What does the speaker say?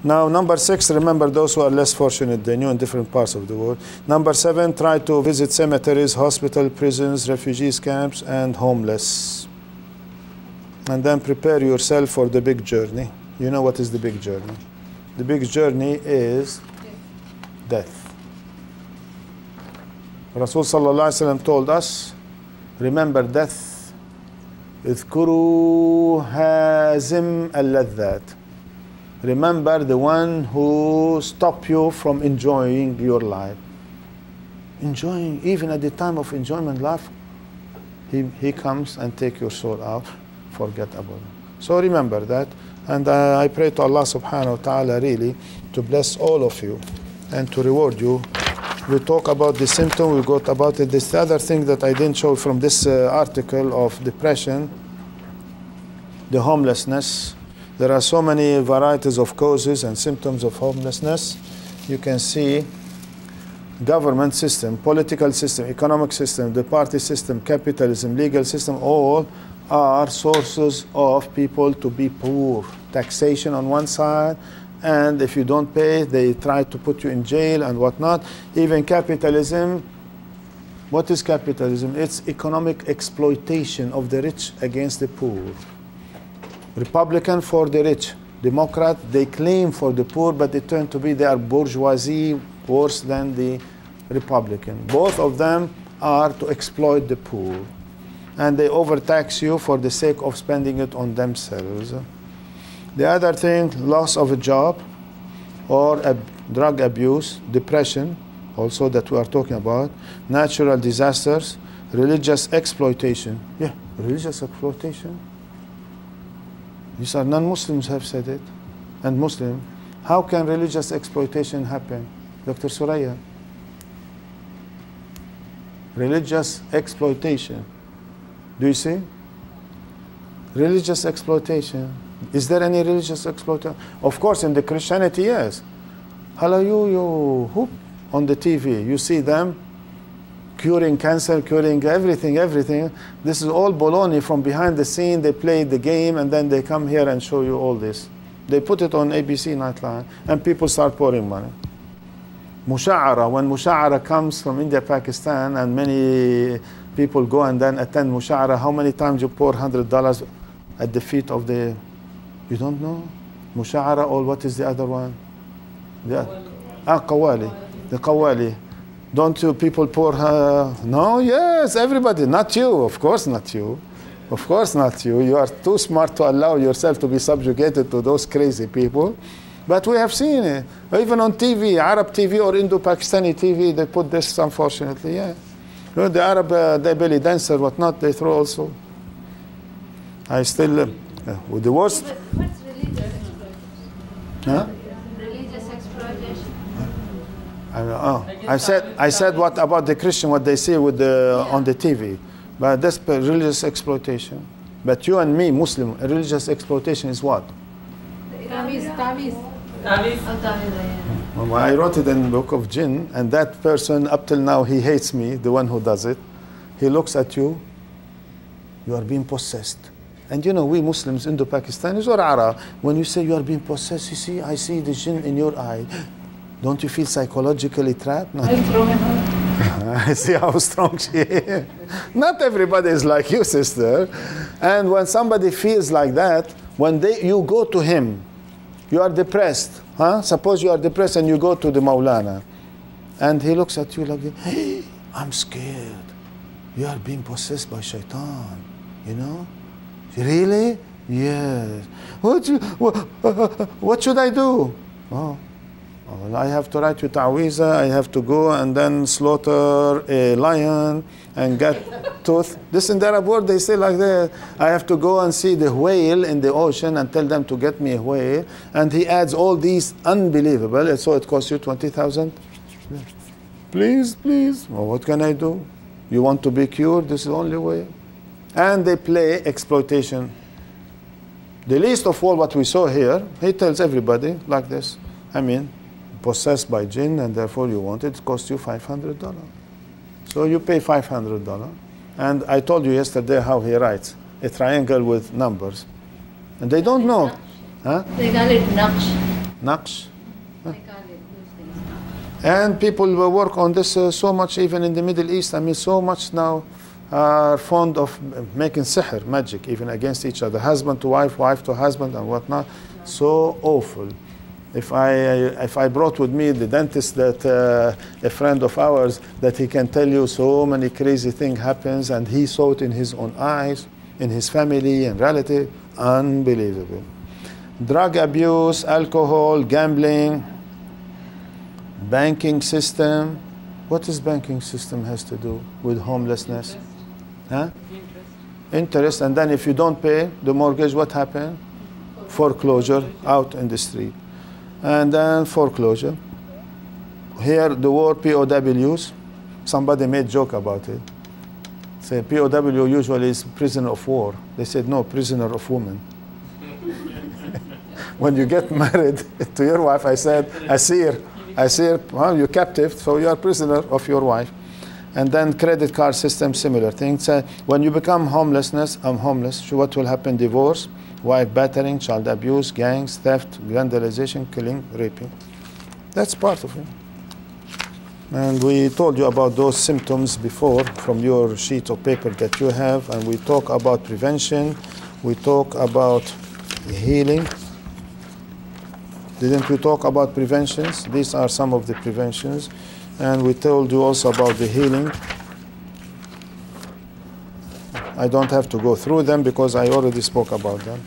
Now, number 6, remember those who are less fortunate than you in different parts of the world. Number 7, try to visit cemeteries, hospitals, prisons, refugees camps, and homeless. And then prepare yourself for the big journey. You know what is the big journey? The big journey is death. Rasul sallallahu alaihi wasallam told us, remember death. اذكروا هازم اللذات. Remember the one who stopped you from enjoying your life. Enjoying, even at the time of enjoyment life, he comes and take your soul out. Forget about it. So remember that. And I pray to Allah subhanahu wa ta'ala really to bless all of you and to reward you. We talk about the symptom, we got about it. This other thing that I didn't show from this article of depression, the homelessness. There are so many varieties of causes and symptoms of homelessness. You can see government system, political system, economic system, the party system, capitalism, legal system, all are sources of people to be poor. Taxation on one side, and if you don't pay, they try to put you in jail and whatnot. Even capitalism, what is capitalism? It's economic exploitation of the rich against the poor. Republican for the rich, Democrat, they claim for the poor, but they turn to be, they are bourgeoisie worse than the Republican. Both of them are to exploit the poor. And they overtax you for the sake of spending it on themselves. The other thing, loss of a job or drug abuse, depression, also that we are talking about, natural disasters, religious exploitation. Yeah, religious exploitation. These are non-Muslims have said it. And Muslim, how can religious exploitation happen? Dr. Suraya. Religious exploitation. Do you see? Religious exploitation. Is there any religious exploitation? Of course, in the Christianity, yes. Hello, you who on the TV, you see them curing cancer, curing everything. This is all baloney from behind the scene. They play the game and then they come here and show you all this. They put it on ABC Nightline and people start pouring money. Musha'ara, when Musha'ara comes from India, Pakistan, and many people go and then attend Musha'ara, how many times you pour $100 at the feet of the, you don't know? Musha'ara, or what is the other one? Qawwali. The Qawwali. Don't you people pour no, yes, everybody, not you, of course not you. Of course not you. You are too smart to allow yourself to be subjugated to those crazy people. But we have seen it. Even on TV, Arab TV or Indo-Pakistani TV, they put this, unfortunately, yeah. You know, the Arab, the belly dancer, whatnot, they throw also. I still, with the worst. What's religious exploitation? Huh? Religious exploitation. I said what about the Christian, what they see with the, on the TV. But that's religious exploitation. But you and me, Muslim, religious exploitation is what? Taviz. I wrote it in the book of Jinn, and that person, up till now, he hates me, the one who does it. He looks at you, you are being possessed. And you know, we Muslims, Indo-Pakistanis or Arab, when you say you are being possessed, you see, I see the jinn in your eye. Don't you feel psychologically trapped? No. I see how strong she is. Not everybody is like you, sister. And when somebody feels like that, when you go to him, you are depressed. Huh? Suppose you are depressed and you go to the Maulana. And he looks at you like, hey, I'm scared. You are being possessed by shaitan. You know? Really? Yes. What should I do? Oh. Well, I have to write you ta'weezah, I have to go and then slaughter a lion and get tooth. This in the Arab world, they say like that. I have to go and see the whale in the ocean and tell them to get me a whale. And he adds all these unbelievable, and so it costs you 20,000. Please, please. Well, what can I do? You want to be cured? This is the only way. And they play exploitation. The least of all what we saw here, he tells everybody like this. I mean, possessed by jinn, and therefore you want it, costs you $500. So you pay $500. And I told you yesterday how he writes a triangle with numbers. And they don't know. Huh? They call it naqsh. Naqsh. They call it those things. And people will work on this so much, even in the Middle East. I mean, so much now are fond of making sihr, magic, even against each other, husband to wife, wife to husband, and whatnot. So awful. If I brought with me the dentist that a friend of ours, that he can tell you so many crazy things happens, and he saw it in his own eyes, in his family and relative, unbelievable. Drug abuse, alcohol, gambling, banking system. What does banking system has to do with homelessness? Huh? Interest. And then if you don't pay the mortgage, what happened? Foreclosure, out in the street. And then foreclosure. Here the word POWs, somebody made joke about it. Say POW usually is prisoner of war. They said no, prisoner of woman. When you get married to your wife, I said, Asir, well, you're captive, so you are prisoner of your wife. And then credit card system, similar things. When you become homelessness, I'm homeless, so what will happen? Divorce, wife battering, child abuse, gangs, theft, vandalization, killing, raping. That's part of it. And we told you about those symptoms before from your sheet of paper that you have, and we talk about prevention, we talk about healing. Didn't we talk about preventions? These are some of the preventions. And we told you also about the healing. I don't have to go through them because I already spoke about them.